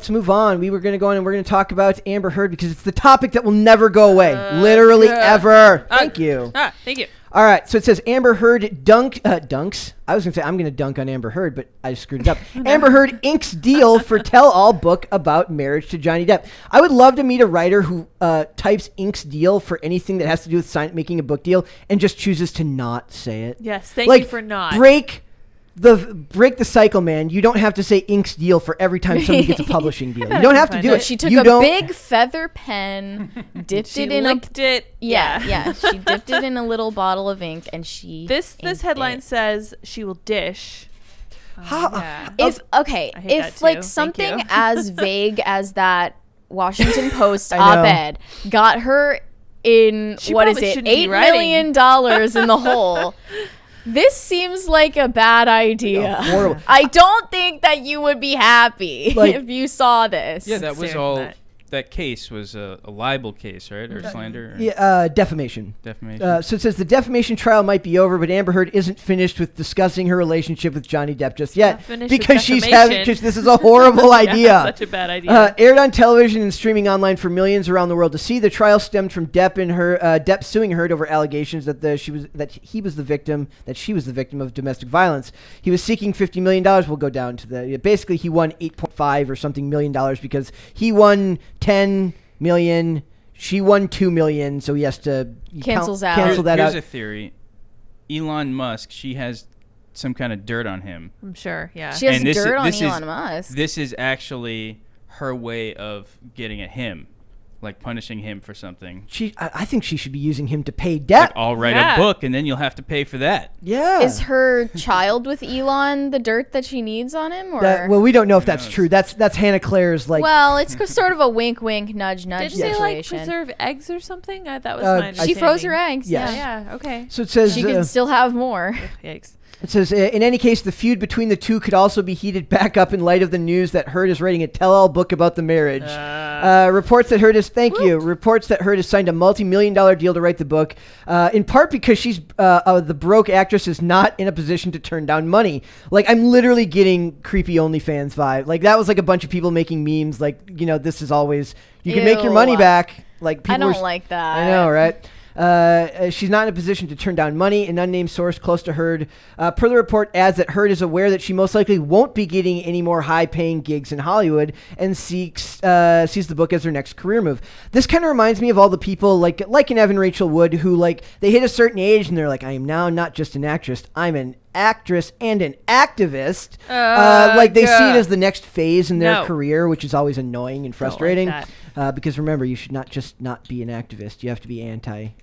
let's move on. We were going to go on and we're going to talk about Amber Heard because it's the topic that will never go away. Literally ever. Thank you. Thank you. All right, so it says Amber Heard dunks. I was going to say I'm going to dunk on Amber Heard, but I screwed it up. Amber Heard inks deal for tell-all book about marriage to Johnny Depp. I would love to meet a writer who types inks deal for anything that has to do with making a book deal and just chooses to not say it. Yes, thank you for not. Break the cycle, man. You don't have to say inks deal for every time somebody gets a publishing deal. You don't have to do it. She took a big feather pen, dipped it in it. Yeah. She dipped it in a little bottle of ink, and she. This headline says she will dish. If like something as vague as that Washington Post op-ed got her in $8 million in the hole. This seems like a bad idea. Horrible. I don't think that you would be happy if you saw this. Yeah, that was all. That case was a libel case, right? Or slander? Defamation. Defamation. So it says the defamation trial might be over, but Amber Heard isn't finished with discussing her relationship with Johnny Depp just yet. Because this is a horrible idea. Such a bad idea. Aired on television and streaming online for millions around the world to see. The trial stemmed from Depp suing Heard over allegations that she was the victim of domestic violence. He was seeking $50 million. We'll go down to basically he won 8.5 or something million dollars because he won 10 million. She won 2 million, so he has to cancel that out. Here's a theory. Elon Musk, she has some kind of dirt on him. I'm sure, yeah. She has dirt on Elon Musk. This is actually her way of getting at him. Like punishing him for something. I think she should be using him to pay debt. Like, I'll write a book and then you'll have to pay for that. Yeah. Is her child with Elon the dirt that she needs on him? Or we don't know if that's true. That's Hannah Claire's like. Well, it's sort of a wink, wink, nudge, nudge situation. Did they preserve eggs or something? That was my understanding. She froze her eggs. Yes. Yeah. Okay. So it says she could still have more. Yikes. It says, in any case, the feud between the two could also be heated back up in light of the news that Heard is writing a tell-all book about the marriage. Reports that Heard has signed a multi-million-dollar deal to write the book, in part because she's the broke actress is not in a position to turn down money. Like, I'm literally getting creepy OnlyFans vibe. Like, that was like a bunch of people making memes. Like, this is always you can make your money back. Like, people I don't like that. I know, right? She's not in a position to turn down money. An unnamed source close to Heard, per the report, adds that Heard is aware that she most likely won't be getting any more high-paying gigs in Hollywood and sees the book as her next career move. This kind of reminds me of all the people like an Evan Rachel Wood who they hit a certain age and they're like, I am now not just an actress, I'm an actress and an activist. They see it as the next phase in their career, which is always annoying and frustrating. Because remember, you should not be an activist. You have to be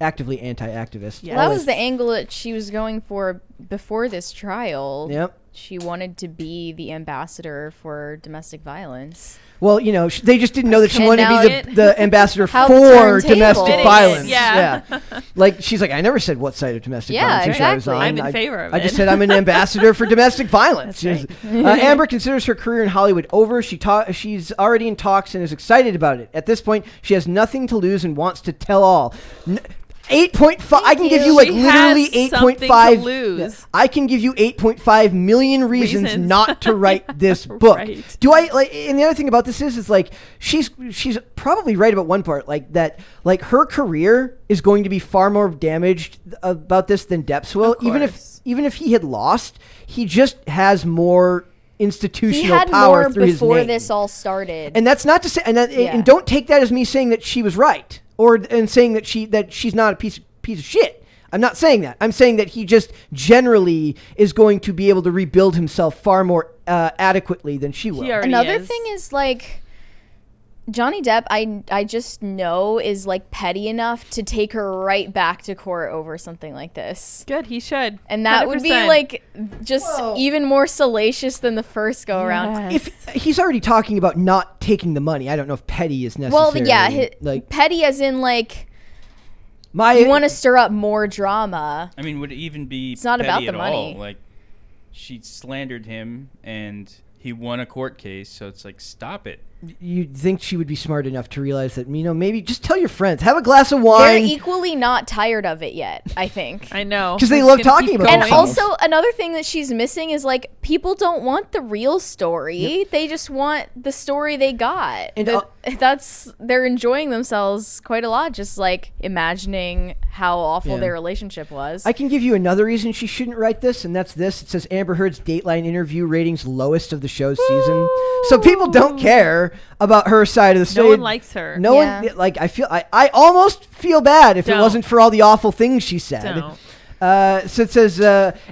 actively anti-activist. Yeah. Well, that was the angle that she was going for before this trial. Yep. She wanted to be the ambassador for domestic violence. Well, they just didn't know that she wanted to be the ambassador for domestic violence. Yeah. Like, she's like, I never said what side of domestic violence exactly. I was on. I'm in favor of it. I just said I'm an ambassador for domestic violence. Right. Amber considers her career in Hollywood over. She's already in talks and is excited about it. At this point, she has nothing to lose and wants to tell all. 8.5. I can give you literally 8.5. Lose. I can give you 8.5 million reasons not to write this book. Right. Do I like? And the other thing about this is like she's probably right about one part, like that. Like her career is going to be far more damaged about this than Depp's will. Even if he had lost, he just has more institutional power through his name. Before this all started, and that's not to say. And don't take that as me saying that she was right. And saying that she's not a piece of shit. I'm not saying that. I'm saying that he just generally is going to be able to rebuild himself far more adequately than she will. Another thing is like Johnny Depp, I just know is like petty enough to take her right back to court over something like this. Good, he should. And that 100%. Would be like just even more salacious than the first go around. If he's already talking about not taking the money, I don't know if petty is necessary. Well, yeah, petty as in like you want to stir up more drama. I mean, would it even be it's not about the money. All? Like, she slandered him and he won a court case, so it's like, stop it. you'd think she would be smart enough to realize that, maybe just tell your friends, have a glass of wine. They're equally not tired of it yet, I think. I know. Because they love talking about it. And also, another thing that she's missing is, like, people don't want the real story. Yep. They just want the story they got. And they're enjoying themselves quite a lot, just, like, imagining how awful their relationship was. I can give you another reason she shouldn't write this, and that's this. It says Amber Heard's Dateline interview ratings lowest of the show's season. So people don't care about her side of the story. No one likes her. No one, like, I almost feel bad if it wasn't for all the awful things she said. So it says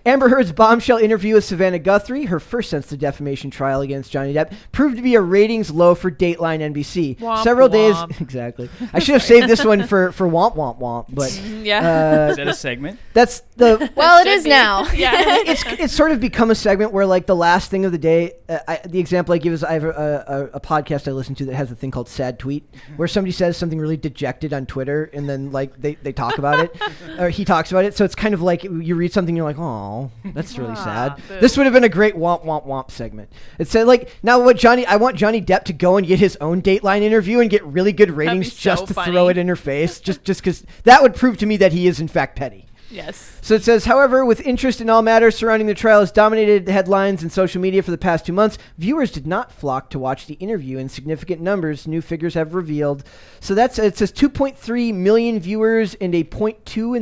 Amber Heard's bombshell interview with Savannah Guthrie, her first since the defamation trial against Johnny Depp, proved to be a ratings low for Dateline NBC. Womp, Several days, womp. Exactly. I should have saved this one for womp womp womp, but is that a segment? That's the well, it is now. Yeah, it's sort of become a segment where, like, the last thing of the day. The example I give is I have a podcast I listen to that has a thing called Sad Tweet, where somebody says something really dejected on Twitter, and then, like, they talk about it, or he talks about it. So it's kind of like you read something, you're like, oh, that's really sad. Boo. This would have been a great womp womp womp segment. It said, like, now I want Johnny Depp to go and get his own Dateline interview and get really good ratings just to throw it in her face, just because that would prove to me that he is in fact petty. Yes. So it says, however, with interest in all matters surrounding the trial has dominated the headlines and social media for the past 2 months, viewers did not flock to watch the interview in significant numbers, new figures have revealed. So it says 2.3 million viewers and a 0.2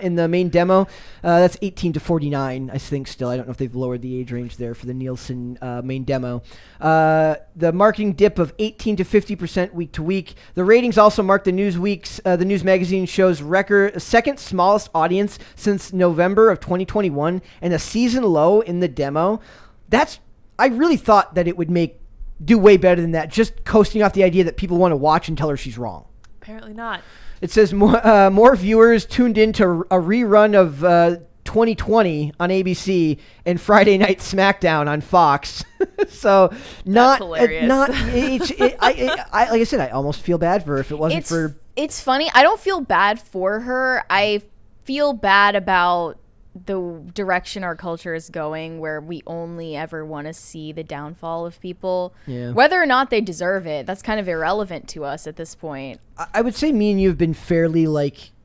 in the main demo. That's 18 to 49, I think still. I don't know if they've lowered the age range there for the Nielsen main demo. The marketing dip of 18 to 50% week to week. The ratings also mark the news magazine show's record second smallest audience since November of 2021 and a season low in the demo. I really thought that it would do way better than that, just coasting off the idea that people want to watch and tell her she's wrong. Apparently not. It says more viewers tuned into a rerun of 2020 on ABC and Friday Night SmackDown on Fox. So That's hilarious. Like I said, I almost feel bad for her if it wasn't for. It's funny. I don't feel bad for her. I feel bad about the direction our culture is going, where we only ever want to see the downfall of people. Yeah. Whether or not they deserve it, that's kind of irrelevant to us at this point. I would say me and you have been fairly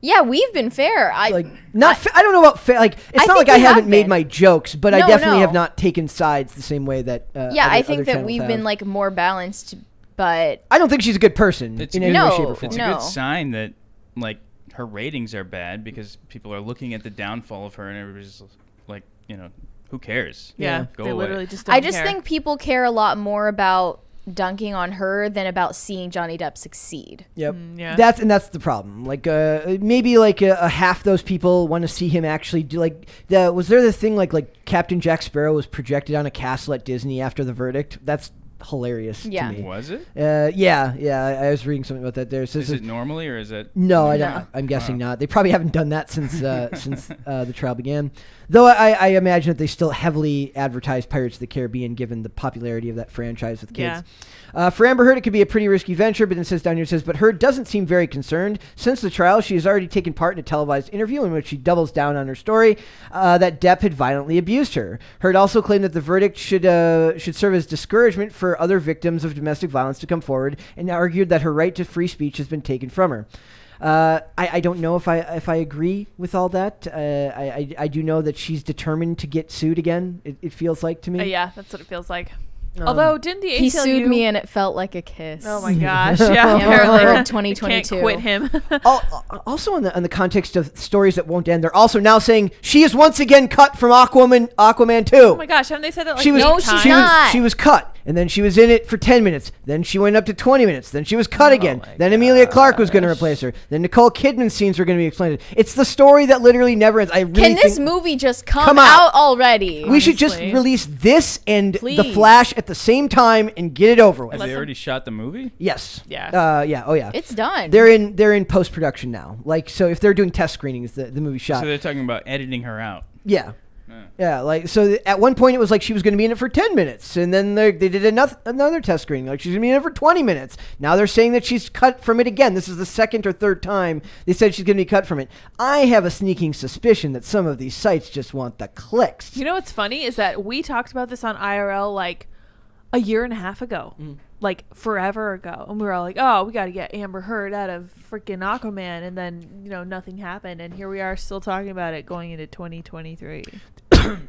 yeah, we've been fair. I don't know about fair. Like, it's not like I haven't made my jokes, but I definitely have not taken sides the same way that. I think that we've been like more balanced, but I don't think she's a good person in any way, shape, or form. It's a good sign that, like, her ratings are bad because people are looking at the downfall of her and everybody's like, who cares? Yeah, Go they away. literally just don't I just care. think people care a lot more about dunking on her than about seeing Johnny Depp succeed. Yep. Yeah. That's the problem. Like, maybe like a half those people want to see him actually do, like, was there the thing like Captain Jack Sparrow was projected on a castle at Disney after the verdict? That's hilarious to me. Was it? Yeah. I was reading something about that there. So is it normally, or is it? No, I don't. I'm guessing not. They probably haven't done that since the trial began. Though I imagine that they still heavily advertise Pirates of the Caribbean, given the popularity of that franchise with kids. Yeah. For Amber Heard, it could be a pretty risky venture, but it says down here, but Heard doesn't seem very concerned. Since the trial, she has already taken part in a televised interview in which she doubles down on her story that Depp had violently abused her. Heard also claimed that the verdict should serve as discouragement for other victims of domestic violence to come forward, and argued that her right to free speech has been taken from her. I don't know if I agree with all that. I do know that she's determined to get sued again. It feels like to me. Yeah, that's what it feels like. Although, didn't the ACLU... He sued me and it felt like a kiss. Oh my gosh! Yeah, apparently in 2022. Can't quit him. Also, in the context of stories that won't end, they're also now saying she is once again cut from Aquaman 2. Oh my gosh! Haven't they said that like 8 times? She was cut, and then she was in it for 10 minutes. Then she went up to 20 minutes. Then she was cut again. Then Emilia Clarke was going to replace her. Then Nicole Kidman's scenes were going to be explained. It's the story that literally never ends. Can this movie just come out already? We should just release this and The Flash at the same time and get it over with. Have they already shot the movie? Yes. Yeah. Yeah. Oh yeah. It's done. They're in post production now. Like, so if they're doing test screenings, the movie shot. So they're talking about editing her out. Yeah. Yeah, like, so at one point it was like she was going to be in it for 10 minutes, and then they did another test screening, like she's going to be in it for 20 minutes. Now they're saying that she's cut from it again. This is the second or third time they said she's going to be cut from it. I have a sneaking suspicion that some of these sites just want the clicks. You know what's funny is that we talked about this on IRL like a year and a half ago. like forever ago, and we were all like, oh, we got to get Amber Heard out of freaking Aquaman, and then nothing happened, and here we are still talking about it going into 2023.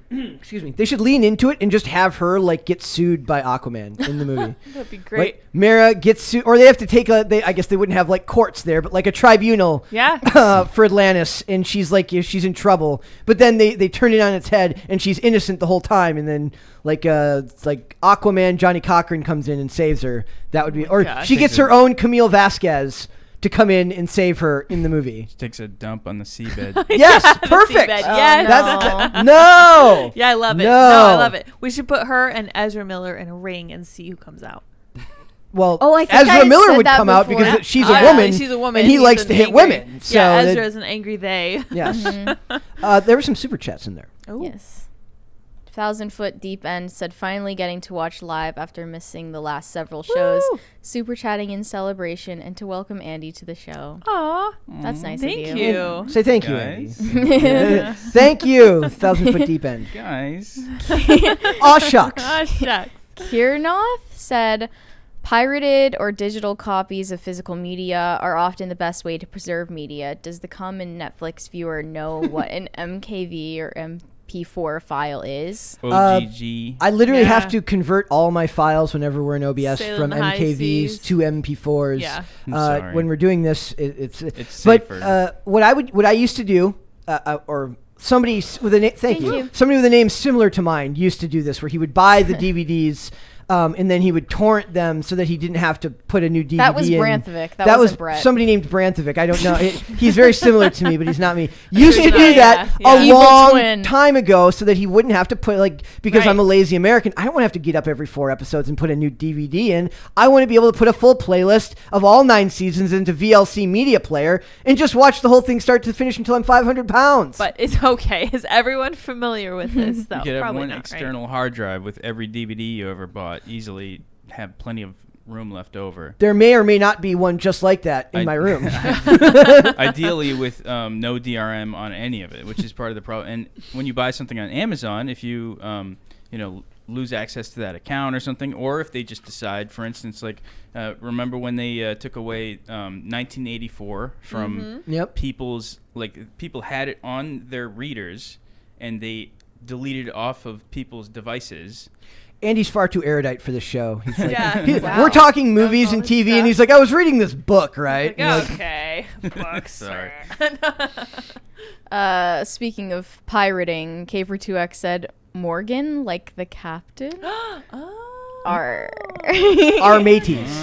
Excuse me. They should lean into it and just have her like get sued by Aquaman in the movie. That'd be great. Like, Mara gets sued, or they have to take I guess they wouldn't have like courts there, but like a tribunal. Yeah. For Atlantis, and she's like, she's in trouble, but then they turn it on its head, and she's innocent the whole time, and then like Aquaman, Johnny Cochran comes in and saves her. That would be, or she gets her own Camille Vasquez to come in and save her in the movie. She takes a dump on the seabed. Yes, perfect. Yes. No. Yeah, I love it. No, I love it. We should put her and Ezra Miller in a ring and see who comes out. Well, I think Ezra Miller would come out before. because she's a woman. She's a woman, and he likes to hit women. So yeah, Ezra's an angry they. Yes. There were some super chats in there. Ooh. Yes. 1,000-foot Deep End said, finally getting to watch live after missing the last several shows. Woo! Super chatting in celebration and to welcome Andy to the show. Aw. That's nice Thank of you. you. Say thank you, Guys. Andy. Thank you, 1,000-foot Deep End. Guys. Aw, shucks. Ah, shucks. Kirnoth said, pirated or digital copies of physical media are often the best way to preserve media. Does the common Netflix viewer know what an MKV or MP4 file is? OGG. I literally have to convert all my files whenever we're in OBS Sail from in the high MKVs seas. to MP4s. Yeah. I'm sorry. When we're doing this, it's safer. But what I used to do, or somebody with a name, thank you. Somebody with a name similar to mine used to do this, where he would buy the DVDs. And then he would torrent them so that he didn't have to put a new DVD in. That was Branthovic. That was wasn't Brett. Somebody named Branthovic. I don't know. He's very similar to me, but he's not me. Used to do Yeah, that yeah. a Evil long twin. time ago so that he wouldn't have to put, because Right. I'm a lazy American, I don't want to have to get up every 4 episodes and put a new DVD in. I want to be able to put a full playlist of all 9 seasons into VLC Media Player and just watch the whole thing start to finish until I'm 500 pounds. But it's okay. Is everyone familiar with this, though? You could have Probably one not, external hard drive with every DVD you ever bought. Easily have plenty of room left over. There may or may not be one just like that in my room. Ideally with no DRM on any of it, which is part of the problem. And when you buy something on Amazon, if you lose access to that account or something, or if they just decide, for instance, remember when they took away 1984 from people's, people had it on their readers and they deleted it off of people's devices. Andy's far too erudite for this show. He's like, Yeah. we're talking movies and TV, and he's like, I was reading this book, right? Okay. Books. Sorry. Speaking of pirating, Caper2X said, Morgan, like the captain? Our mateys.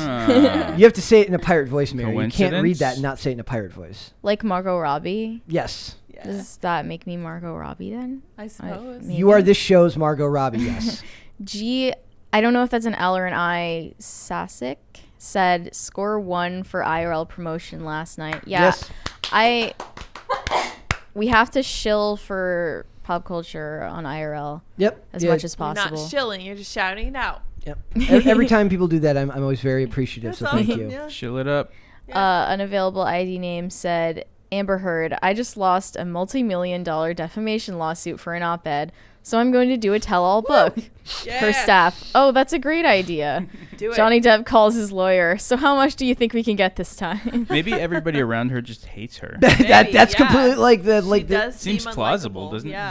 You have to say it in a pirate voice, Mary. You can't read that and not say it in a pirate voice. Like Margot Robbie? Yes. Yeah. Does that make me Margot Robbie then? I suppose. You are this show's Margot Robbie, yes. G, I don't know if that's an L or an I, Sasic said, score 1 for IRL promotion last night. Yeah. Yes. We have to shill for pop culture on IRL. Yep. As much as You're possible. not shilling. You're just shouting it out. Yep. Every time people do that, I'm always very appreciative. That's So thank awesome, you. yeah. Chill it up. Unavailable ID name said, Amber Heard, I just lost a multi-million-dollar defamation lawsuit for an op-ed, so I'm going to do a tell-all book for staff. Oh, that's a great idea. Do it. Johnny Depp calls his lawyer. So how much do you think we can get this time? Maybe everybody around her just hates her. That's completely Seems plausible, doesn't it? Yeah.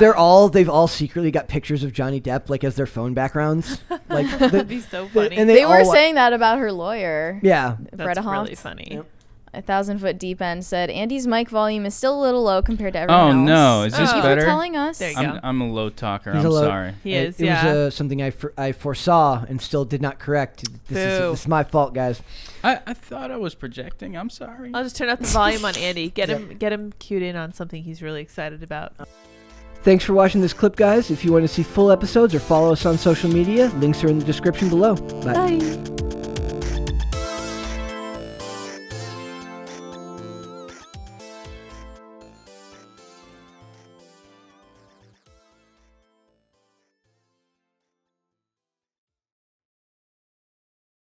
They've all secretly got pictures of Johnny Depp as their phone backgrounds. That'd be so funny. And they were saying that about her lawyer. Yeah. That's Bretta really Haupt. funny. Yep. 1,000-foot Deep End said, Andy's mic volume is still a little low compared to everyone else. Oh no, is this Thank you better? for telling us. There you go. I'm a low talker. He's I'm a low- sorry. He is, It yeah. was something I foresaw and still did not correct. This is my fault, guys. I thought I was projecting. I'm sorry. I'll just turn up the volume on Andy. Get him cued in on something he's really excited about. Thanks for watching this clip, guys. If you want to see full episodes or follow us on social media, links are in the description below. Bye. Bye.